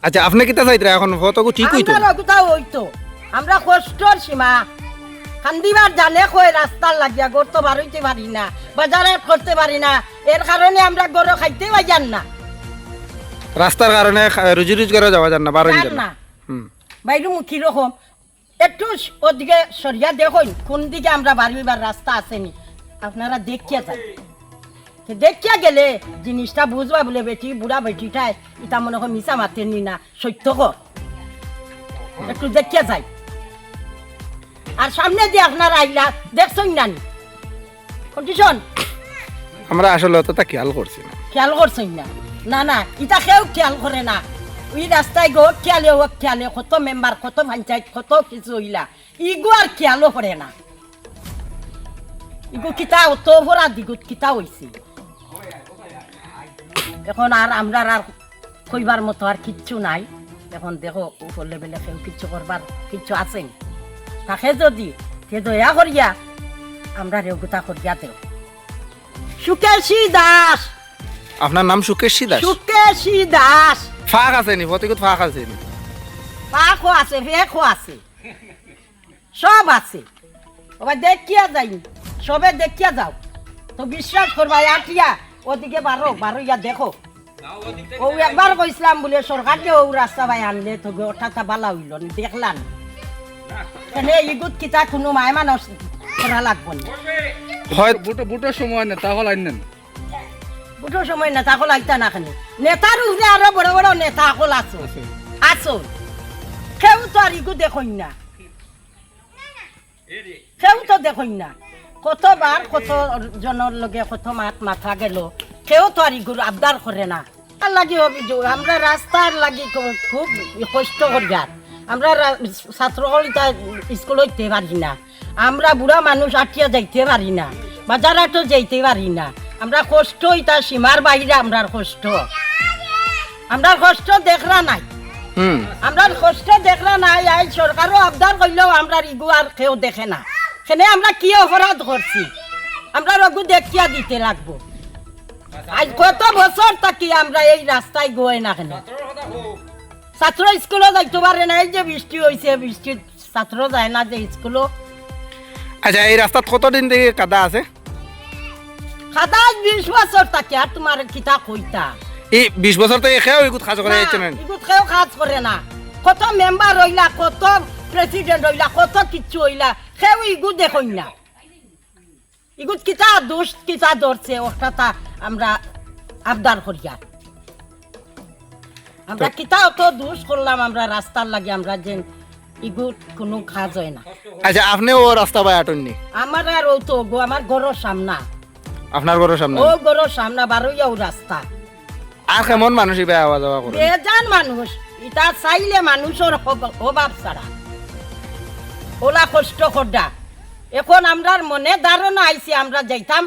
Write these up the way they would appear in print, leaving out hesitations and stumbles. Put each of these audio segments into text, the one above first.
আচ্ছা আপনি কিতা চাইতে এখন কতকু ঠিক হইতো আমরা কোথাও হইতো আমরা কষ্টর সীমা কান্দিবার জানে কই রাস্তার লাগিয়া গড় তো বার হইতে পারি না বাজারে করতে পারি না এর কারণে আমরা গরু খাইতে পাইজান না রাস্তার কারণে রুজি রোজগারও যাওয়া যান না বারো জান না বাইরে মুখী রকম একটু ওদিকে সরিয়া দেখুন কোন দিকে আমরা বাড়িবার রাস্তা আসেনি আপনারা দেখিয়া যান দেখিয়া গেলে জিনিসটা বুঝবা বলে বেটি বুড়া বেটিটাই এটা মনে হয় মিশা মাতেনি না সত্য কর একটু দেখিয়া যাই আর সামনে দিয়ে আপনারা আইলা দেখছেন না কন্ডিশন আমরা আসলে অতটা খেয়াল করছি না খেয়াল করছেন না না না এটা কেউ খেয়াল করে না ওই রাস্তায় গো খেয়ালে কত মেম্বার কত পঞ্চায়েত কত কিছু হইলা ইগো আর খেয়ালও করে না ইগো কিতা অত ভরা দিগুত কিতা হইছে এখন আর আমরা আর কইবার মতো আর কিচ্ছু নাই এখন দেখো উপর লেভেলে কেউ কিচ্ছু করবার কিচ্ছু আছে তাকে যদি কে দয়া করিয়া আমরা রেগুতা করিয়া দেও সুকেশী দাস আপনার নাম সুকেশী দাস সুকেশী দাস ফাঁক আছে নি প্রতিকুত ফাঁক আছে নি পাখো আছে ভেখো আছে সব আছে ওবা দেখিয়া যাই সবে দেখিয়া যাও তো বিশ্বাস করবা আটিয়া ওদিকে বারো ইয়া দেখো ও একবার কইছিলাম বলে সরকারকে ও রাস্তা ভাই আনলে তো ওটা বালা হইল দেখলাম এখানে ইগুত কিতা কোনো মায় মানুষ করা লাগবো না হয় বুটোর সময় নেতা হল আইনেন বুটোর সময় নেতা হল আইতা না খানে নেতার উপরে আরো বড় বড় নেতা হল আছো কেউ তো আর ইগু দেখুন না কেউ তো দেখুন না কতবার কত জনের লগে কত মাথা গেল কেউ তো আর ইগুর আবদার করে না আর লাগি অভিযোগ আমরা রাস্তার লাগি খুব কষ্ট করিয়ার আমরা ছাত্রসকল স্কুল হইতে পারি না আমরা বুড়া মানুষ আটিয়া যাইতে পারি না বাজারাটো যাইতে পারি না আমরা কষ্ট ইটা সীমার বাইরে আমরার কষ্ট দেখরা নাই আমরা কষ্ট দেখরা নাই আই সরকারও আবদার করলেও আমরা ইগু আর কেউ দেখে না সেনে আমরা কি অপরাধ করছি আমরা রঘু দেখিয়া দিতে লাগবো আজ কত বছর থাকি আমরা এই রাস্তায় গোয় না কেন ছাত্র স্কুলও যাইতে পারে না এই যে বৃষ্টি হয়েছে বৃষ্টির ছাত্র যায় না যে স্কুলও আচ্ছা এই রাস্তাত কতদিন থেকে কাদা আছে খাদা 20 বছর থাকি আর তোমার কিতা কইতা এই 20 বছর থেকে খেয়েও এগুত কাজ করে যাচ্ছে না এগুত কেউ কাজ করে না কত মেম্বার হইলা কত প্রেসিডেন্ট হইলা কত কিচ্ছু হইলা কেউ ইগু দেখুন না ইগুত কিতা দোষ কিতা ধরছে ওটা আমরা আবদার করিয়া আমরা কিতা অত দোষ করলাম আমরা রাস্তার লাগে আমরা যে ইগুত কোনো কাজ হয় না আচ্ছা আপনি ও রাস্তা বাই আটননি আমার আর ও তো আমার ঘরের সামনা আপনার ঘরের সামনে ও ঘরের সামনা বারোইয়াও রাস্তা আর কেমন মানুষই বেয়া আওয়া যাওয়া করে বেজান মানুষ এটা চাইলে মানুষের অভাব ছাড়া ওলা কষ্ট করডা এখন আমরার মনে ধারণা আইছে আমরা যাইতাম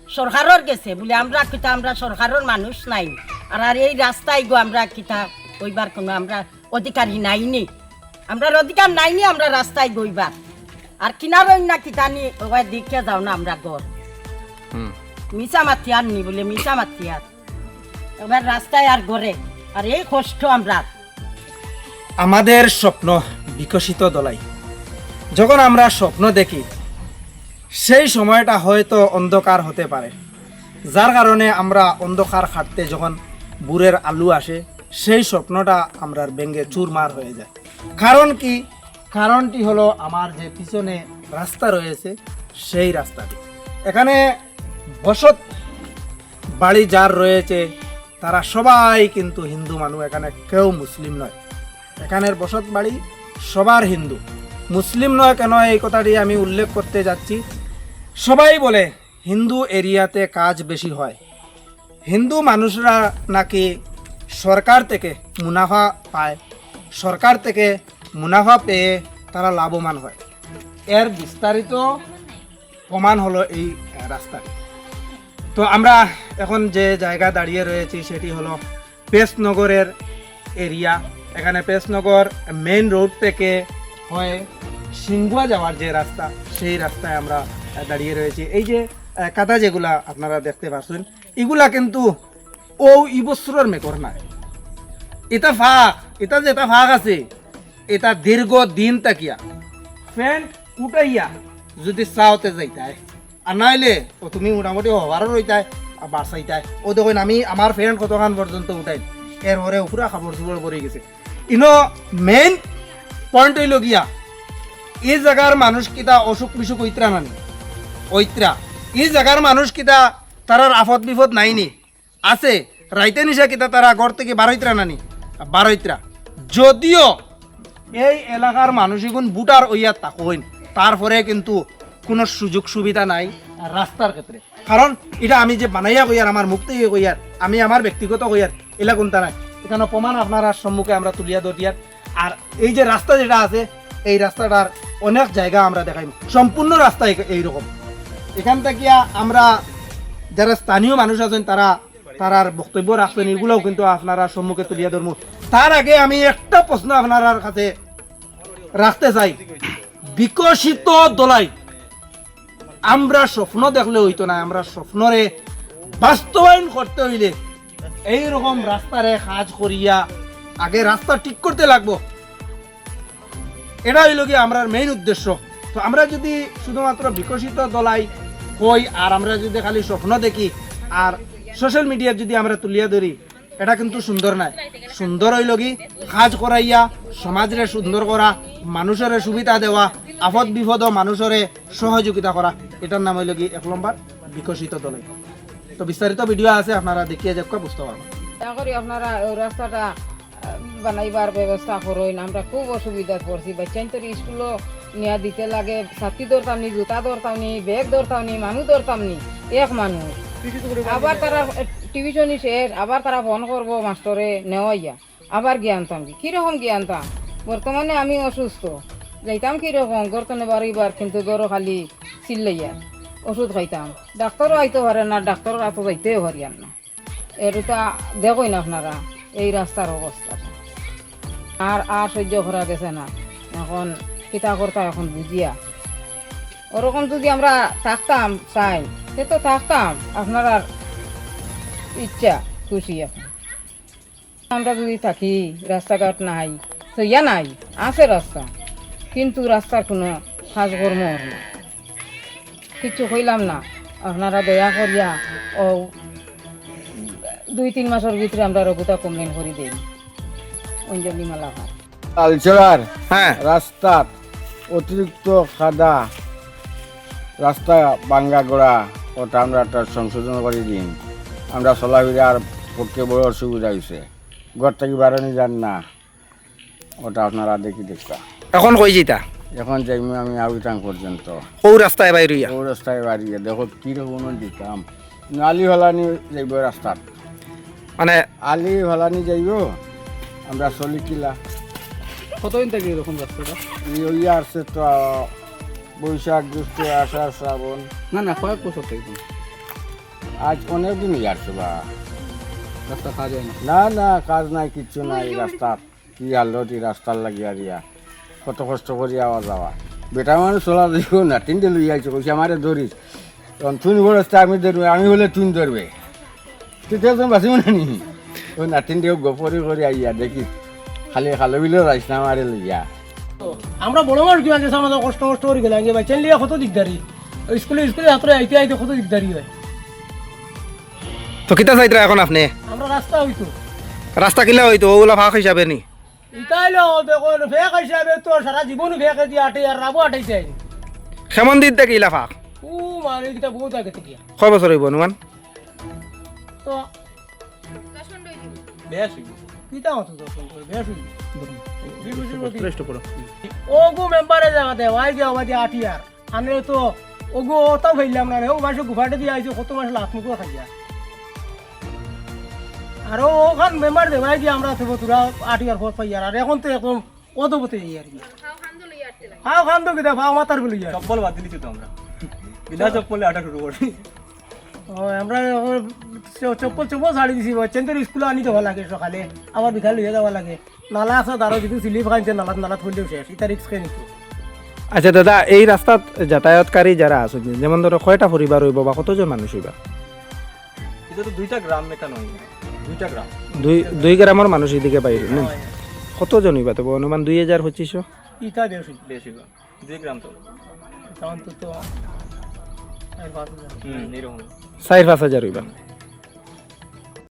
সরকারের গেছে বলে আমরা কিতা আমরা সরকারের মানুষ নাই আর এই রাস্তায় গো আমরা কিতা ওইবার কোনো আমরা অধিকারী নাইনি আমরা অধিকার নাইনি আমরা রাস্তায় গইবার আর কিনারই না কিতা নি ওই দিকে যাও না আমরা গড় মিশা মাতিয়ার নি বলে মিশা মাতিয়ার এবার রাস্তায় আর গড়ে আর এই কষ্ট আমরা আমাদের স্বপ্ন বিকশিত দলাই যখন আমরা স্বপ্ন দেখি সেই সময়টা হয়তো অন্ধকার হতে পারে যার কারণে আমরা অন্ধকার খাটতে যখন বুড়ের আলু আসে সেই স্বপ্নটা আমরা ভেঙে চুরমার হয়ে যায় কারণ কি কারণটি হলো আমার যে পিছনে রাস্তা রয়েছে সেই রাস্তাটি এখানে বসত বাড়ি যার রয়েছে তারা সবাই কিন্তু হিন্দু মানুষ এখানে কেউ মুসলিম নয় এখানের বসত বাড়ি সবার হিন্দু মুসলিম নয় কেন এই কথাটি আমি উল্লেখ করতে যাচ্ছি সবাই বলে হিন্দু এরিয়াতে কাজ বেশি হয় হিন্দু মানুষরা নাকি সরকার থেকে মুনাফা পায় সরকার থেকে মুনাফা পেয়ে তারা লাভবান হয় এর বিস্তারিত প্রমাণ হলো এই রাস্তাটি তো আমরা এখন যে জায়গা দাঁড়িয়ে রয়েছি সেটি হলো পেশনগরের এরিয়া এখানে পেশনগর মেইন রোড থেকে হয়ে সিংহুয়া যাওয়ার যে রাস্তা সেই রাস্তায় আমরা দাঁড়িয়ে রয়েছি এই যে কাদা যেগুলা আপনারা দেখতে পাচ্ছেন এগুলা কিন্তু ও ইবছরের মেকর নাই এটা ফাঁক, এটা যেটা ফাঁক আছে এটা দীর্ঘ দিন তাকিয়া ফ্যান উঠাইয়া যদি চাওতে যাইতাই আর নাইলে ও তুমি মোটামুটি হবারও রইতাই আর বাড়াইতাই ও দেখুন আমি আমার ফ্যান কতখান পর্যন্ত উঠাই এরপরে পুরা খাবার চুবড় পড়ে গেছে ইনো মেইন পয়েন্ট হইল গিয়া এই জায়গার মানুষ কিতা অসুখ বিসুখ ঐত্রা নানি ঐত্রা এই জায়গার মানুষ কিতা তারার আফত বিপদ নাইনি আছে রাইতে নিশা কিতা তারা ঘর থেকে বারৈত্রা নানি বারৈত্রা যদিও এই এলাকার মানুষ এখন বুটার ওইয়া তাকইন তারপরে কিন্তু কোনো সুযোগ সুবিধা নাই রাস্তার ক্ষেত্রে কারণ এটা আমি যে বানাইয়া কইয়ার আমার মুখ থেকে কইয়ার আমি আমার ব্যক্তিগত কইয়ার এলা কোনটা নাই এখানে প্রমাণ আপনারা সম্মুখে আমরা তুলিয়া ধরিয়ার আর এই যে রাস্তা যেটা আছে এই রাস্তাটার অনেক জায়গা আমরা দেখাই সম্পূর্ণ রাস্তা এইরকম এখান থেকে আমরা যারা স্থানীয় মানুষ আছেন তারার বক্তব্য রাখছেন এগুলোও কিন্তু আপনারা সম্মুখে তুলিয়া ধরবো তার আগে আমি একটা প্রশ্ন আপনার কাছে রাখতে চাই বিকশিত দলাই আমরা স্বপ্ন দেখলে হইতো না আমরা স্বপ্নরে বাস্তবায়ন করতে হইলে এইরকম রাস্তারে কাজ করিয়া আগে রাস্তা ঠিক করতে লাগবো এটা হইল কি আমরা মেইন উদ্দেশ্য তো আমরা যদি শুধুমাত্র বিকশিত দলাই হই আর আমরা যদি খালি স্বপ্ন দেখি আর সোশ্যাল মিডিয়ার যদি আমরা তুলিয়া ধরি এটা কিন্তু সুন্দর নাই সুন্দর হইল কি কাজ করাইয়া সমাজরে সুন্দর করা মানুষের সুবিধা দেওয়া আপদ বিপদ মানুষের সহযোগিতা করা এটার নাম হইল কি 1 নম্বর বিকশিত দলাই তো বিস্তারিত ভিডিও আছে আপনারা দেখিয়ে যাক বুঝতে পারবেন করি আপনারা ওই রাস্তাটা বানাইবার ব্যবস্থা করুন আমরা খুব অসুবিধা পড়ছি বাচ্চাইন তো স্কুলও নিয়ে দিতে লাগে ছাত্রী ধরতাম নি জুতা ধরতাম নি ব্যাগ ধরতাম নি মানুষ ধরতাম নি এক মানুষ আবার তারা টিভিশনই শেষ আবার তারা ফোন করবো মাস্টরে নেওয়াইয়া আবার জ্ঞানতাম কিরকম জ্ঞানতাম বর্তমানে আমি অসুস্থ যাইতাম কিরকম গর্তনে বাড়িবার কিন্তু গরো খালি চিল্লাইয়া ওষুধ খাইতাম ডাক্তারও আইতে পারে না ডাক্তারের এত যাইতেও পারিয়ান না এটা দেখই না আপনারা এই রাস্তার অবস্থাটা আর সহ্য করা গেছে না এখন কিতা করতাম এখন বুঝিয়া ওরকম যদি আমরা থাকতাম চাই সে তো থাকতাম আপনারা ইচ্ছা খুশি এখন আমরা যদি থাকি রাস্তাঘাট নাই তো ইয়া নাই আছে রাস্তা কিন্তু রাস্তার কোনো কাজকর্ম না কিছু হইলাম না আপনারা দয়া করিয়া ও 2-3 মাসের ভিতরে আমরা রঘুতা কমপ্লেন করে দিই অঞ্জলি মালাঘাট কালচারার হ্যাঁ রাস্তার অতিরিক্ত খাদা রাস্তা ভাঙ্গা গোড়া ওটা আমরা একটা সংশোধন করে দিন আমরা চলাফেরার পক্ষে বড় অসুবিধা হয়েছে ঘর থেকে বাড়ানি যান না ওটা আপনারা দেখবা এখন কই যেতা এখন যাইমি আমি আউটাং পর্যন্ত ও রাস্তায় বাইর হইয়া ও রাস্তায় বাড়িয়ে দেখো কীরকম দিতাম আলি ভালানি যাইব রাস্তার মানে আলি ভালানি যাইব আমরা চলি কিলা কতদিন থেকে এরকম রাস্তাটা ইয়ে আসছে তো বৈশাখ জ্যৈষ্ঠ আষাঢ় শ্রাবণ না কয়েক বছর থেকে আজ অনেক দিন আসছে বা রাস্তা খাওয়া যায় না না না কাজ নাই কিচ্ছু নাই রাস্তার কি হালত রাস্তার লাগিয়া দিয়া কত কষ্ট করি আওয়া যাওয়া বেটা মানুষ চলা দিব না তিনটে লই আইছে কইছে আমারে ধরিস তখন তুই বড় রাস্তা আমি ধরবে আমি হলে তুই ধরবে তেতিয়া তুমি বাঁচিব না নি ওই নাতিনটেও গপরি করে আইয়া দেখি খালি খালো বিলেও রাইস না আমারে লইয়া আমরা বড় মানুষ কি আছে আমাদের কষ্ট করে গেলাম যে বাচ্চা লিয়ে কত দিকদারি স্কুলে ছাত্র আইতে আইতে কত দিকদারি হয় তো কিতা চাইতরা এখন আপনি আমরা রাস্তা হইতো রাস্তা কিলা হইতো ওগুলা ভাগ হিসাবে নি ইতাইলো দেখুন ফেক হিসাবে তো সারা জীবন ফেকে দিয়ে আটে আর রাবো আটাইতে আইনি কেমন দিন থেকে ইলা ভাগ ও মানে এটা বহুত আগে থেকে কয় বছর হইব অনুমান তো বেশ কিতা হতো তখন বেশ ওগো মেম্বারে জায়গাতে ওয়াই গিয়া আমাদের আটিয়ার আমি তো ওগো ওটাও ফেললাম না ও মাসে গুফাটে দিয়ে আইছে কত মাস লাখ মুখো খাইয়া আর ওখান মেম্বার দেওয়াই গিয়ে আমরা থাকবো তোরা আটিয়ার পর পাইয়ার আর এখন তো একদম অদবতে যাই আর কি হাও খান তো কিতা ভাও মাতার বলি আর চপ্পল বাদ দিলি তো আমরা বিনা চপ্পলে আটা শুরু করি ও আমরা চপ্পল ছাড়ি দিছি চেন্দের স্কুলে আনি যাওয়া লাগে সকালে আবার বিকাল লইয়া যাওয়া লাগে নালা আছে তারও যদি স্লিপ খাইছে নালাত হইলেও শেষ এটা রিক্স খেয়ে নিত আচ্ছা দাদা এই রাস্তাত যাতায়াতকারী যারা আছে যেমন ধরো কয়টা পরিবার হইব বা কতজন মানুষ হইবা এটা তো 2টা গ্রাম মেটা নয় 2টা গ্রাম। দুই গ্রামের মানুষ এদিকে বাইরে না কতজন হইবা তবে অনুমান 2000-2500 ইটা বেশি বেশি বা 2 গ্রাম তো। তখন তো আর বাদ এরকম। 4-5 হাজার হইবা